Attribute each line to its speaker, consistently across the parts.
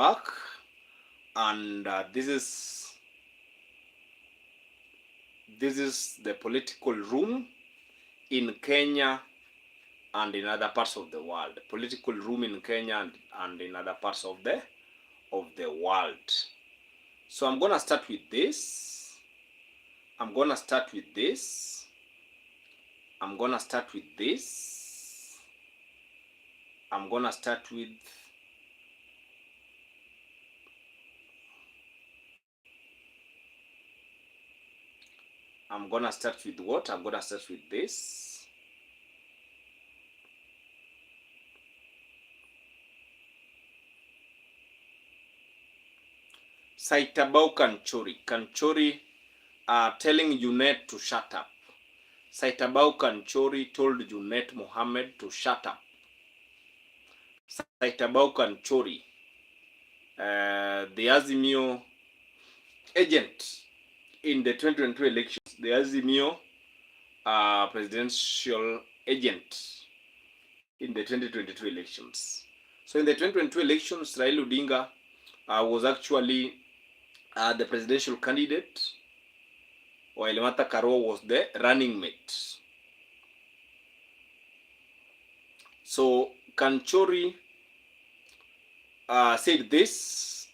Speaker 1: back, and this is the political room in Kenya and in other parts of the world. Political room in Kenya and in other parts of the world. So I'm gonna start with this. I'm gonna start with this. I'm gonna start with this. I'm gonna start with what? I'm gonna start with this. Saitabau Kanchori. Kanchori telling Junet to shut up. Saitabau Kanchori told Junet Mohammed to shut up. Saitabau Kanchori, the Azimio agent in the 2022 elections, the Azimio presidential agent in the 2022 elections. So in the 2022 elections, Raila Odinga was actually the presidential candidate, while Martha Karua was the running mate. So Kanchori said this,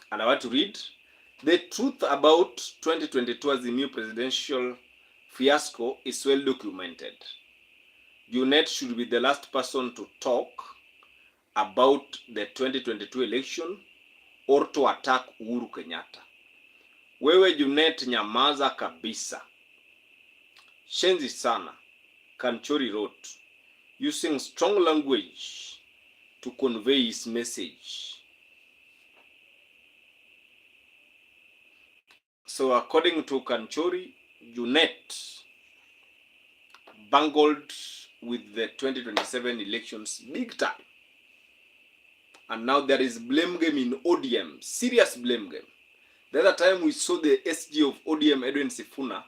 Speaker 1: and I want to read. The truth about 2022 as the new presidential fiasco is well documented. Junet should be the last person to talk about the 2022 election or to attack Uhuru Kenyatta. Wewe Junet, nyamaza kabisa. Shenzi sana, Kanchori wrote, using strong language to convey his message. So according to Kanchori, Junet bungled with the 2027 elections big time. And now there is blame game in ODM, serious blame game. The other time we saw the SG of ODM, Edwin Sifuna,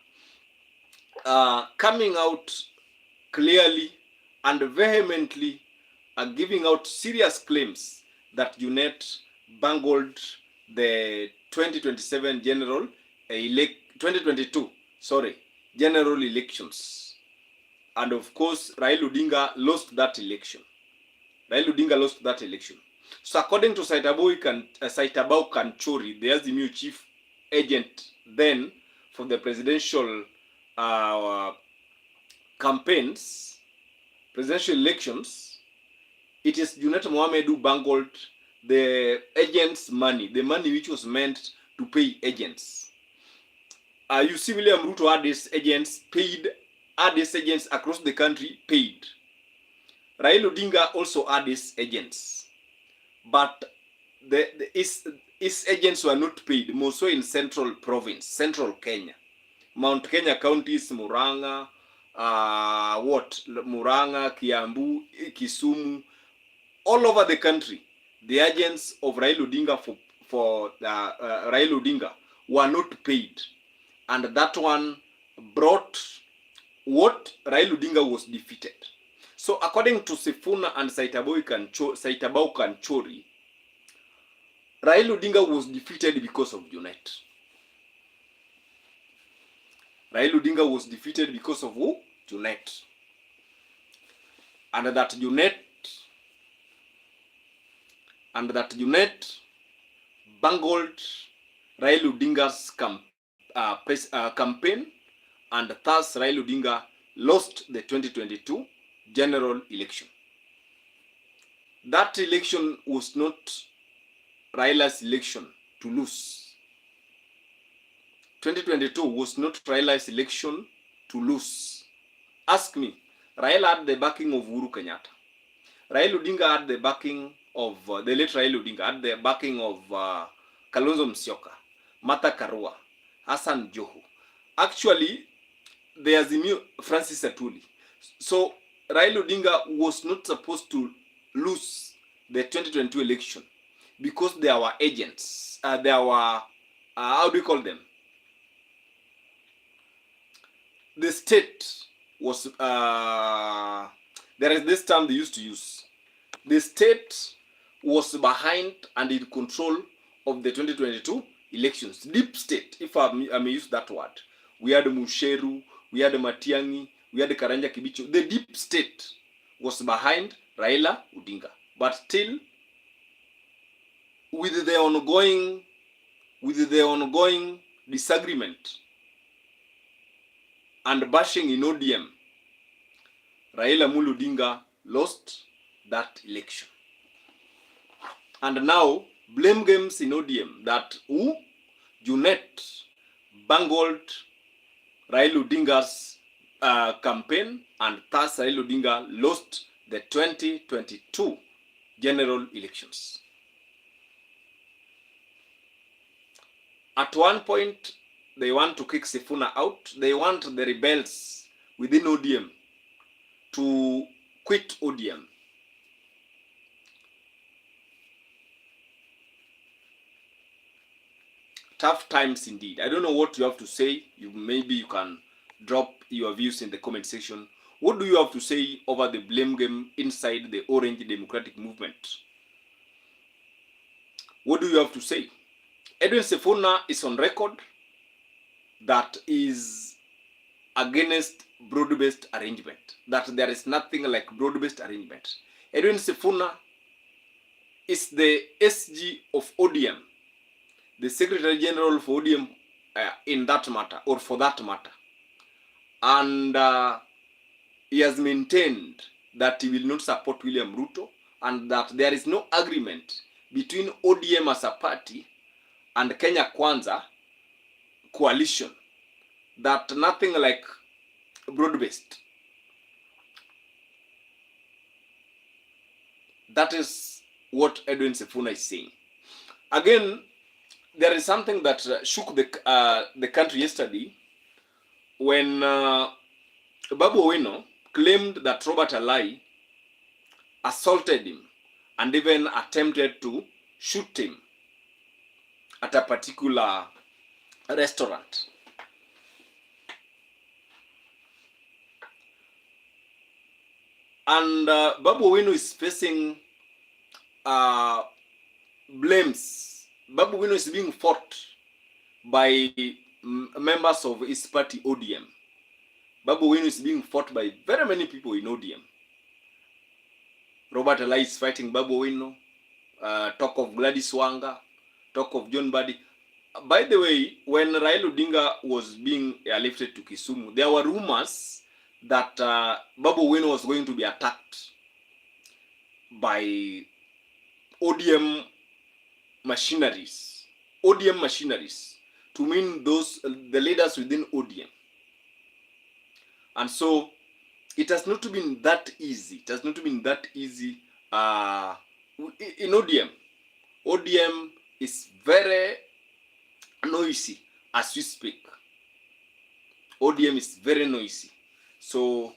Speaker 1: coming out clearly and vehemently giving out serious claims that Junet bungled the 2027 general 2022 general elections, and of course Raila Odinga lost that election. So according to Saitabau Kanchori, the Azimio chief agent then for the presidential campaigns, presidential elections, it is Junet Mohammed who bungled the agents' money, the money which was meant to pay agents. You see William Ruto had these agents across the country paid. Raila Odinga also had his agents. But his agents were not paid, more so in central province, central Kenya. Mount Kenya counties, Murang'a, Murang'a, Kiambu, Kisumu, all over the country. The agents of Raila Odinga for Raila Odinga were not paid. And that one brought what Raila Odinga was defeated. So according to Sifuna and Saitabau Kanchori, Raila Odinga was defeated because of Junet. Raila Odinga was defeated because of who? Junet. And that Junet bungled Raila Odinga's campaign, and thus Raila Odinga lost the 2022 general election. That election was not Raila's election to lose. 2022 was not Raila's election to lose. Ask me, Raila had the backing of Uhuru Kenyatta. Raila Odinga had the backing of, the late Raila Odinga had the backing of Kalonzo Musyoka, Martha Karua, Hassan Joho. Actually, there's Francis Atuli. So Raila Odinga was not supposed to lose the 2022 election because there were agents. There were, how do you call them? The state was, there is this term they used to use. The state was behind and in control of the 2022 elections. Deep state, if I may use that word. We had Musheru, we had Matiang'i, we had Karanja Kibicho. The deep state was behind Raila Odinga. But still, with the ongoing disagreement and bashing in ODM, Raila Amolo Odinga lost that election. And now, blame games in ODM that Junet bungled Raila Odinga's campaign, and thus Raila Odinga lost the 2022 general elections. At one point, they want to kick Sifuna out. They want the rebels within ODM to quit ODM. Tough times indeed. I don't know what you have to say. Maybe you can drop your views in the comment section. What do you have to say over the blame game inside the Orange Democratic Movement? What do you have to say? Edwin Sifuna is on record that is against broad-based arrangement, that there is nothing like broad-based arrangement. Edwin Sifuna is the SG of ODM, the Secretary General for ODM in that matter, or for that matter. And he has maintained that he will not support William Ruto, and that there is no agreement between ODM as a party and Kenya Kwanza coalition, that nothing like broad-based. That is what Edwin Sifuna is saying. Again, there is something that shook the country yesterday when Babu Owino claimed that Robert Alai assaulted him and even attempted to shoot him at a particular restaurant. And Babu Owino is facing blames. Babu Owino is being fought by members of his party ODM. Babu Owino is being fought by very many people in ODM. Robert Alai is fighting Babu Owino. Talk of Gladys Wanga. Talk of John Badi. By the way, when Raila Odinga was being airlifted to Kisumu, there were rumors that Babu Owino was going to be attacked by ODM machineries. ODM machineries, to mean the leaders within ODM. And so it has not been that easy. It has not been that easy in ODM. ODM is very noisy as we speak. ODM is very noisy. So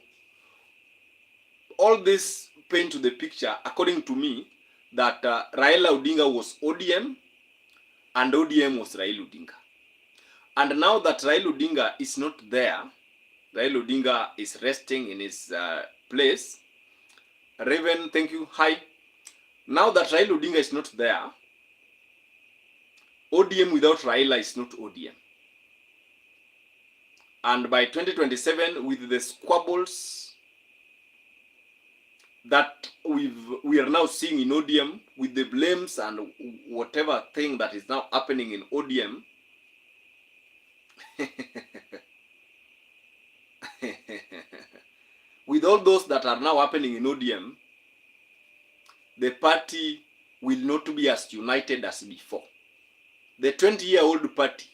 Speaker 1: all this paint to the picture, according to me, that Raila Odinga was ODM and ODM was Raila Odinga. And now that Raila Odinga is not there, Raila Odinga is resting in his place. Raven, thank you. Hi. Now that Raila Odinga is not there, ODM without Raila is not ODM. And by 2027, with the squabbles that we are now seeing in ODM, with the blames and whatever thing that is now happening in ODM, with all those that are now happening in ODM, the party will not be as united as before. The 20-year-old party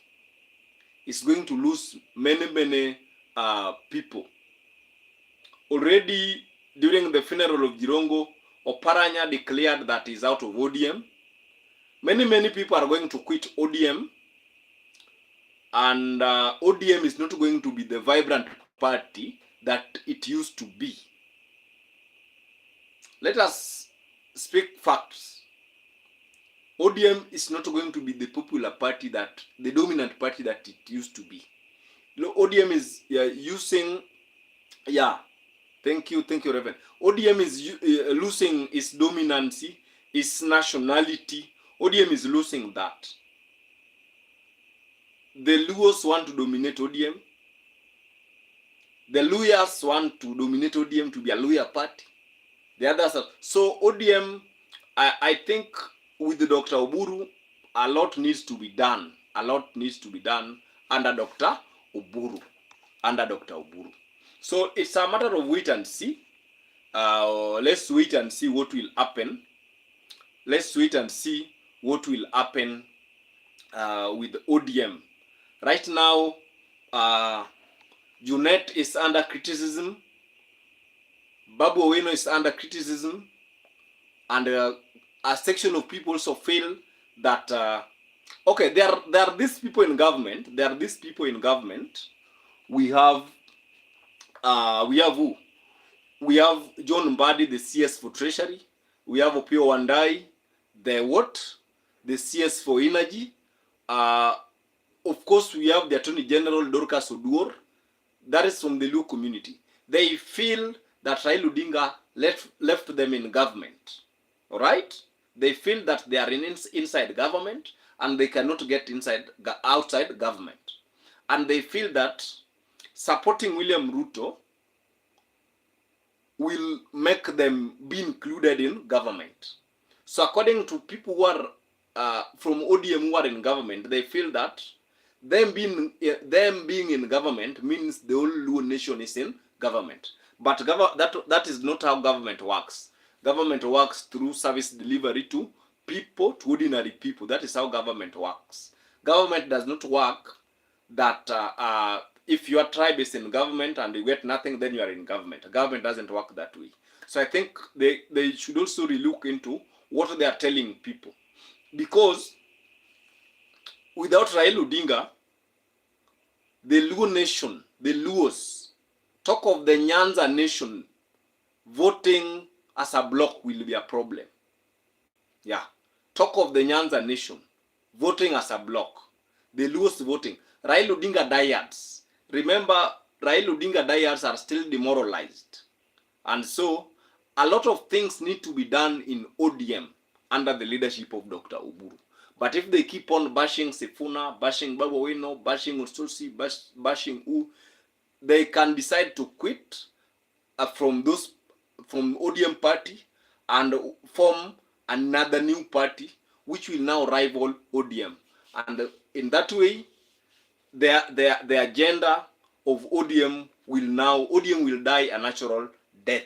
Speaker 1: is going to lose many people. Already during the funeral of Jirongo, Oparanya declared that he's out of ODM. Many people are going to quit ODM, and ODM is not going to be the vibrant party that it used to be. Let us speak facts. ODM is not going to be the popular party, that the dominant party that it used to be. ODM is using, thank you, Reverend. ODM is losing its dominancy its nationality. ODM is losing that. The Luos want to dominate ODM. The Luyas want to dominate ODM to be a Luya party. The others are, so ODM, I think with Dr. Oburu, a lot needs to be done. A lot needs to be done under Dr. Oburu. So it's a matter of wait and see. Let's wait and see what will happen. Let's wait and see what will happen with ODM. Right now, Junet is under criticism. Babu Owino is under criticism. And a section of people also feel that, okay, there are these people in government. We have who? We have John Mbadi, the CS for Treasury. We have Opio Wandai, the CS for Energy. Of course, we have the Attorney General Dorcas Oduor. That is from the Luo community. They feel that Raila Odinga left them in government. All right? They feel that they are inside government and they cannot get outside government. And they feel that supporting William Ruto will make them be included in government. So according to people who are from ODM who are in government, they feel that them being in government means the whole Luo nation is in government. But that is not how government works. Government works through service delivery to people, to ordinary people. That is how government works. Government does not work that if your tribe is in government and you get nothing, then you are in government. Government doesn't work that way. So I think they should also relook into what they are telling people. Because without Raila Odinga, the Luo nation, the Luos, talk of the Nyanza nation, voting as a block will be a problem. Yeah. Talk of the Nyanza nation, voting as a block. The Luos voting. Raila Odinga diehards. Remember, Raila Odinga diehards are still demoralized. And so, a lot of things need to be done in ODM under the leadership of Dr. Oburu. But if they keep on bashing Sifuna, bashing Babu Owino, bashing Ustosi, bashing who, they can decide to quit from ODM party and form another new party which will now rival ODM. And in that way, the agenda of ODM will die a natural death.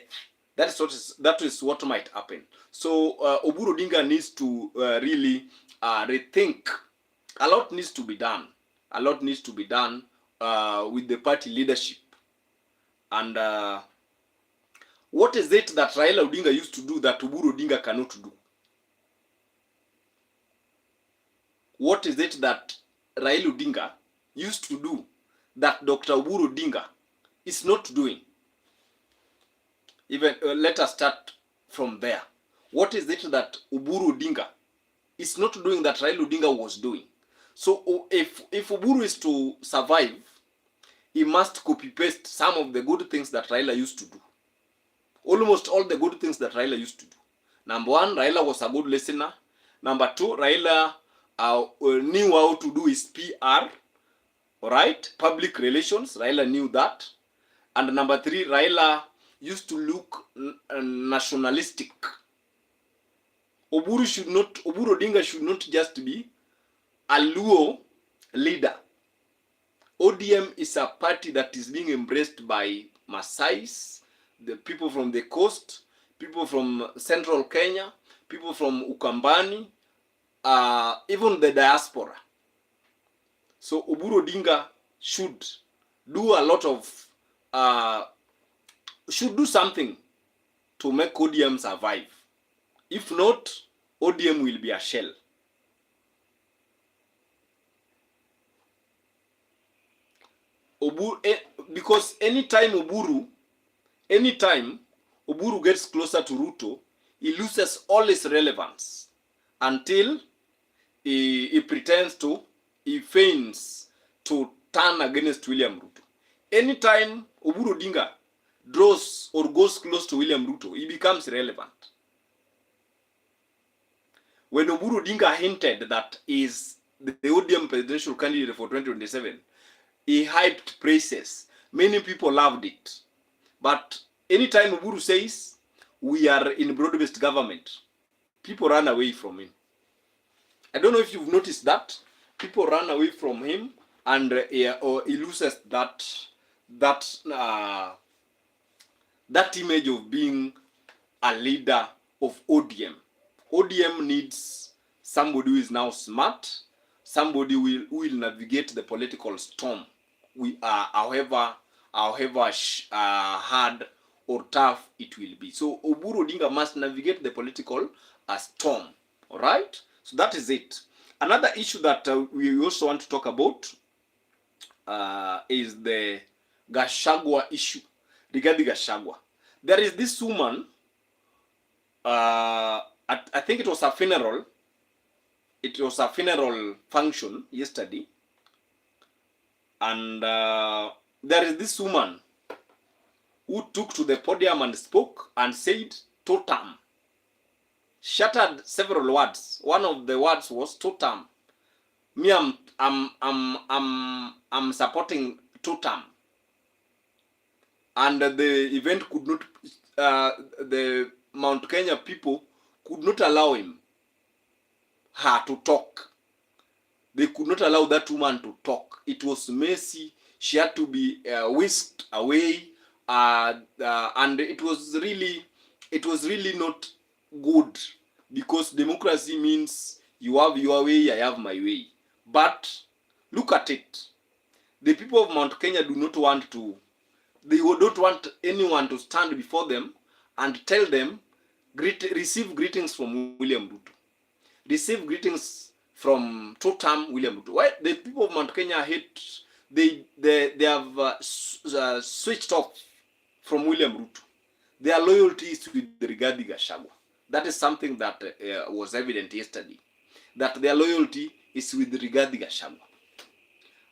Speaker 1: That is what might happen. So Oburu Odinga needs to really rethink. A lot needs to be done. With the party leadership. And what is it that Raila Odinga used to do that Oburu Odinga cannot do? What is it that Raila Odinga used to do that Dr. Oburu Odinga is not doing? Even let us start from there. What is it that Oburu Odinga is not doing that Raila Odinga was doing? So if Oburu is to survive, he must copy-paste some of the good things that Raila used to do. Almost all the good things that Raila used to do. Number one, Raila was a good listener. Number two, Raila knew how to do his PR. Alright? Public relations. Raila knew that. And number three, Raila used to look nationalistic. Oburu Odinga should not just be a Luo leader. ODM is a party that is being embraced by Maasais, the people from the coast, people from central Kenya, people from Ukambani, even the diaspora. So Oburu Odinga should do a lot of, should do something to make ODM survive. If not, ODM will be a shell. Because anytime Oburu gets closer to Ruto, he loses all his relevance until he feigns to turn against William Ruto. Anytime Oburu Odinga draws or goes close to William Ruto, he becomes relevant. when Oburu Odinga hinted that is the ODM presidential candidate for 2027, he hyped praises. Many people loved it. But anytime Oburu says we are in broad-based government, people run away from him. I don't know if you've noticed that. People run away from him, and or he loses that image of being a leader of ODM. ODM needs somebody who is now smart, somebody who will navigate the political storm. We are, however hard or tough it will be. So Oburu Odinga must navigate the political storm. All right. So that is it. Another issue that we also want to talk about is the Gachagua issue. Regarding Gachagua, there is this woman. I think it was a funeral. It was a funeral function yesterday, and there is this woman who took to the podium and spoke and said totem. Shattered several words. One of the words was totem. Me, I'm supporting totem. And the event could not, the Mount Kenya people could not allow her to talk. They could not allow that woman to talk. It was messy. She had to be whisked away, and it was really not good, because democracy means you have your way, I have my way. But look at it. The people of Mount Kenya do not want to. They don't want anyone to stand before them and tell them, receive greetings from William Ruto. Receive greetings from two-term William Ruto. Why the people of Mount Kenya hate? They have switched off from William Ruto. Their loyalty is with Rigathi Gachagua. That is something that was evident yesterday. That their loyalty is with Rigathi Gachagua.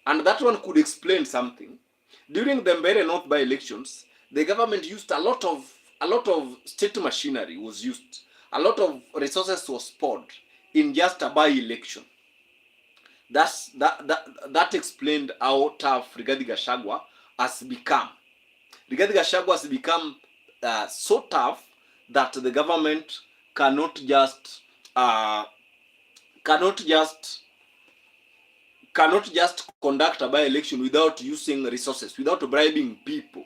Speaker 1: And that one could explain something. During the Mbeere North by-elections, the government used a lot of state machinery was used. A lot of resources was poured in just a by-election. That explained how tough Rigathi Gachagua has become. Rigathi Gachagua has become so tough that the government cannot just conduct a by-election without using resources, without bribing people.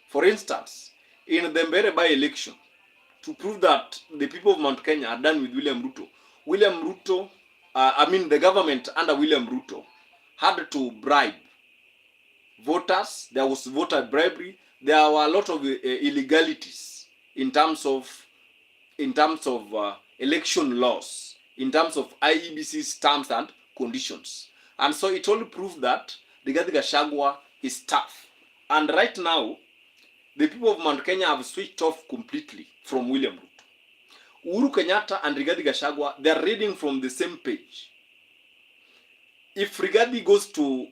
Speaker 1: For instance, in the Mbeere by-election, to prove that the people of Mount Kenya are done with William Ruto, the government under William Ruto had to bribe voters. There was voter bribery. There were a lot of illegalities in terms of election laws, in terms of IEBC's terms and conditions. And so it all proved that Rigathi Gachagua is tough. And right now, the people of Mount Kenya have switched off completely from William Ruto. Uhuru Kenyatta and Rigathi Gachagua, they are reading from the same page. If Rigathi goes to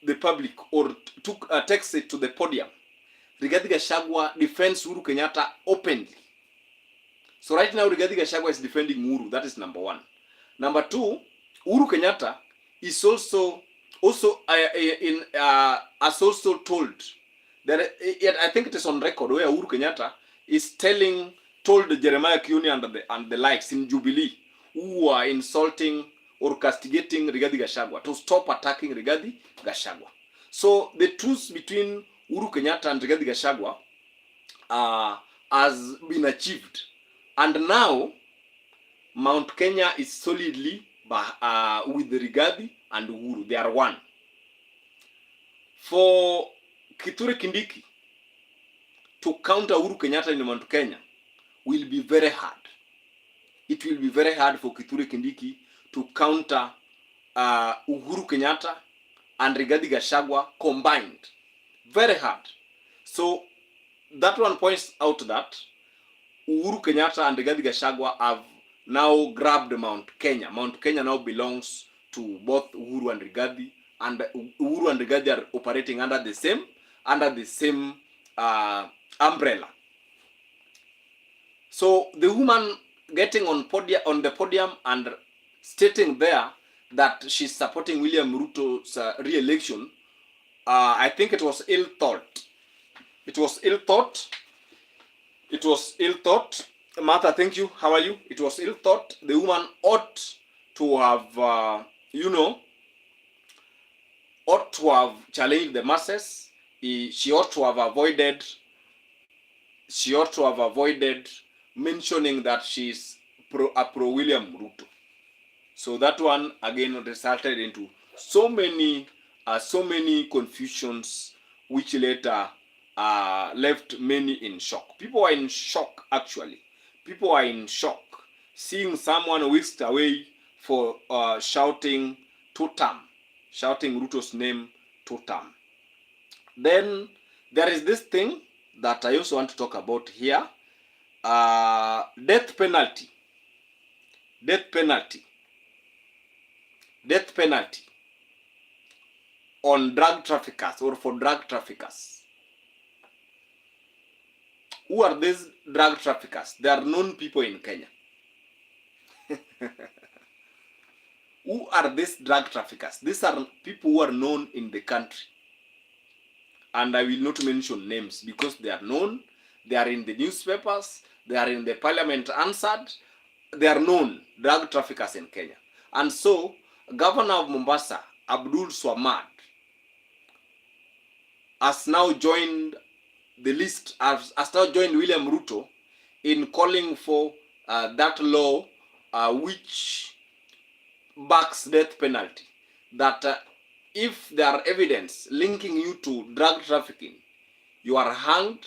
Speaker 1: the public or takes it to the podium, Rigathi Gachagua defends Uhuru Kenyatta openly. So right now, Rigathi Gachagua is defending Uhuru. That is number one. Number two, Uhuru Kenyatta is also told that, I think it is on record, where Uhuru Kenyatta is told Jeremiah Kioni and the likes in Jubilee, who are insulting or castigating Rigathi Gachagua, to stop attacking Rigathi Gachagua. So the truce between Uhuru Kenyatta and Rigathi Gachagua has been achieved. And now, Mount Kenya is solidly with Rigathi and Uhuru. They are one. For Kithure Kindiki to counter Uhuru Kenyatta in Mount Kenya will be very hard. It will be very hard for Kithure Kindiki to counter Uhuru Kenyatta and Rigathi Gachagua combined. Very hard. So that one points out that Uhuru Kenyatta and Rigathi Gachagua have now grabbed Mount Kenya. Mount Kenya now belongs to both Uhuru and Rigathi, and Uhuru and Rigathi are operating under the same umbrella. So the woman getting on the podium and stating there that she's supporting William Ruto's re-election, I think it was ill thought. It was ill thought. It was ill thought. Martha, thank you. How are you? It was ill thought. The woman ought to have, challenged the masses. She ought to have avoided. She ought to have avoided mentioning that she's pro William Ruto. So that one again resulted into so many confusions, which later left many in shock. People are in shock, actually. People are in shock seeing someone whisked away for shouting Ruto's name two-term. Then there is this thing that I also want to talk about here. Death penalty on drug traffickers or for drug traffickers. Who are these drug traffickers? They are known people in Kenya. Who are these drug traffickers? These are people who are known in the country. And I will not mention names because they are known. They are in the newspapers. They are in the parliament answered. They are known drug traffickers in Kenya. And so, Governor of Mombasa, Abdul Swamad, has now joined the list, has now joined William Ruto in calling for that law which backs death penalty. That if there are evidence linking you to drug trafficking, you are hanged,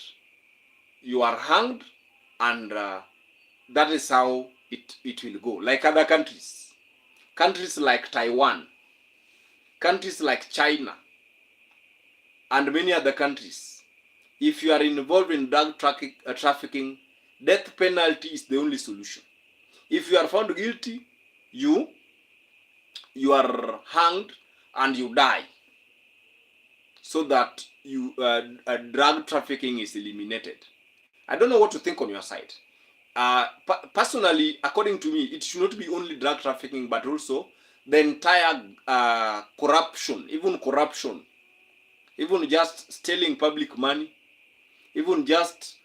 Speaker 1: and that is how it will go. Like other countries like Taiwan, countries like China, and many other countries. If you are involved in drug trafficking, death penalty is the only solution. If you are found guilty, you are hanged and you die, so that drug trafficking is eliminated. I don't know what to think on your side. Personally, according to me, it should not be only drug trafficking, but also the entire corruption, even just stealing public money, even just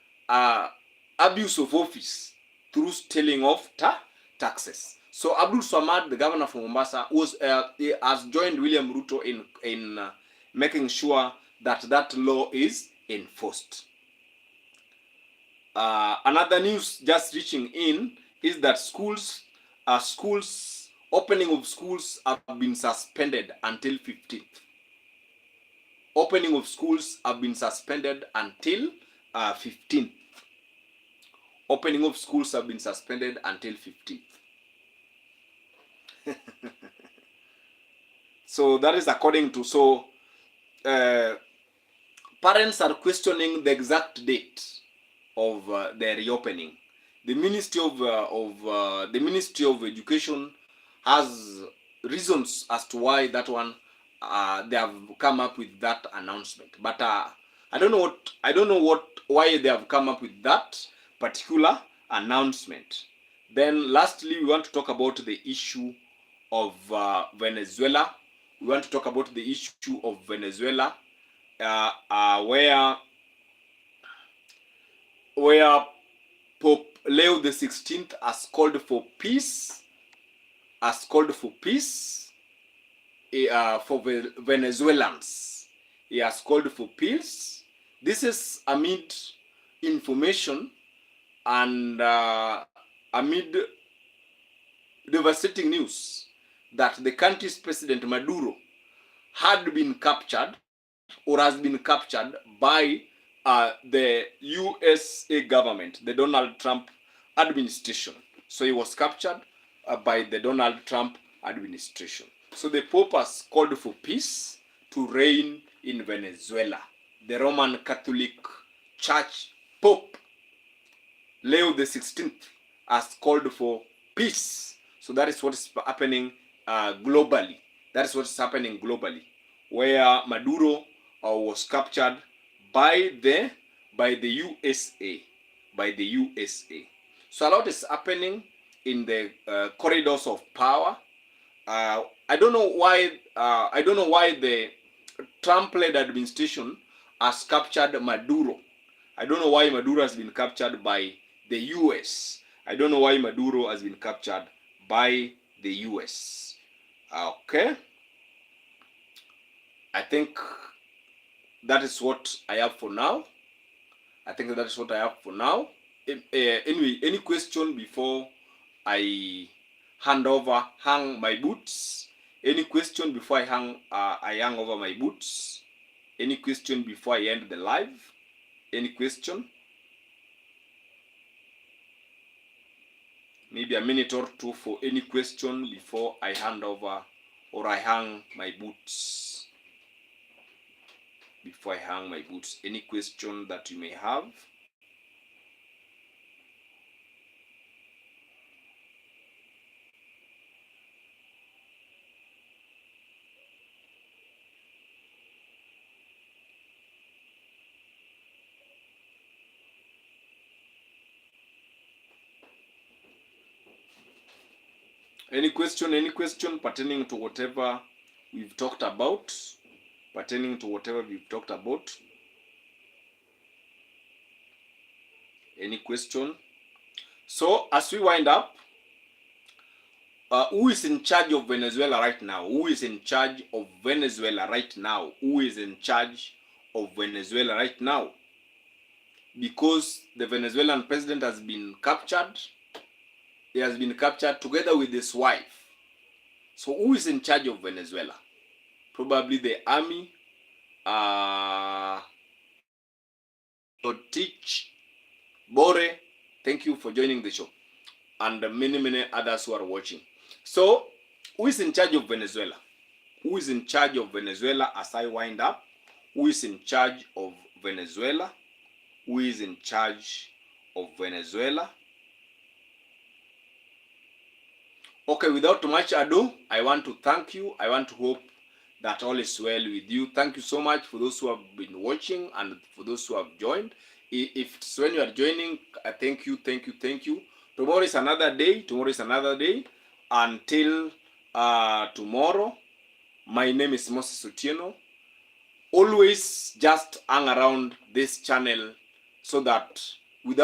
Speaker 1: abuse of office through stealing of taxes. So Abdul Swamad, the governor of Mombasa, has joined William Ruto in making sure that law is enforced. Another news just reaching in is that opening of schools have been suspended until 15th. Opening of schools have been suspended until 15th. Opening of schools have been suspended until 15th. So that is according to, parents are questioning the exact date of the reopening. The Ministry of Education has reasons as to why that one they have come up with that announcement. But I don't know why they have come up with that particular announcement. Then lastly, we want to talk about the issue of Venezuela. We want to talk about the issue of Venezuela, where Pope Leo the 16th has called for peace. For Venezuelans. He has called for peace. This is amid information and amid devastating news that the country's President Maduro had been captured or has been captured by the USA government, the Donald Trump administration. So he was captured by the Donald Trump administration. So the Pope has called for peace to reign in Venezuela. The Roman Catholic Church Pope Leo the 16th has called for peace. So that is what is happening globally. That is what is happening globally, where Maduro was captured by the USA. So a lot is happening in the corridors of power. I don't know why. I don't know why the Trump-led administration has captured Maduro. I don't know why Maduro has been captured by the U.S. I don't know why Maduro has been captured by the U.S. Okay, I think that is what I have for now. Anyway, any question before I hang my boots? Any question before I hang over my boots? Any question before I end the live? Any question? Maybe a minute or two for any question before I hand over or I hang my boots. Before I hang my boots, any question that you may have? Any question pertaining to whatever we've talked about? Any question? So as we wind up, who is in charge of Venezuela right now? Because the Venezuelan president has been captured. He has been captured together with his wife. So who is in charge of Venezuela? Probably the army. Teach Bore, thank you for joining the show, and many others who are watching. So who is in charge of Venezuela? As I wind up? Who is in charge of Venezuela? Okay, without much ado, I want to thank you. I want to hope that all is well with you. Thank you so much for those who have been watching and for those who have joined. If it's when you are joining, thank you. Tomorrow is another day. Until tomorrow, my name is Moses Otieno. Always just hang around this channel so that with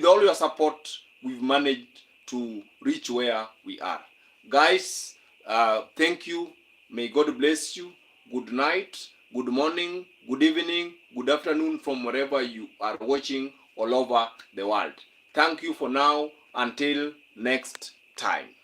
Speaker 1: all your support, we've managed to reach where we are. Guys, thank you. May God bless you. Good night, good morning, good evening, good afternoon from wherever you are watching all over the world. Thank you for now. Until next time.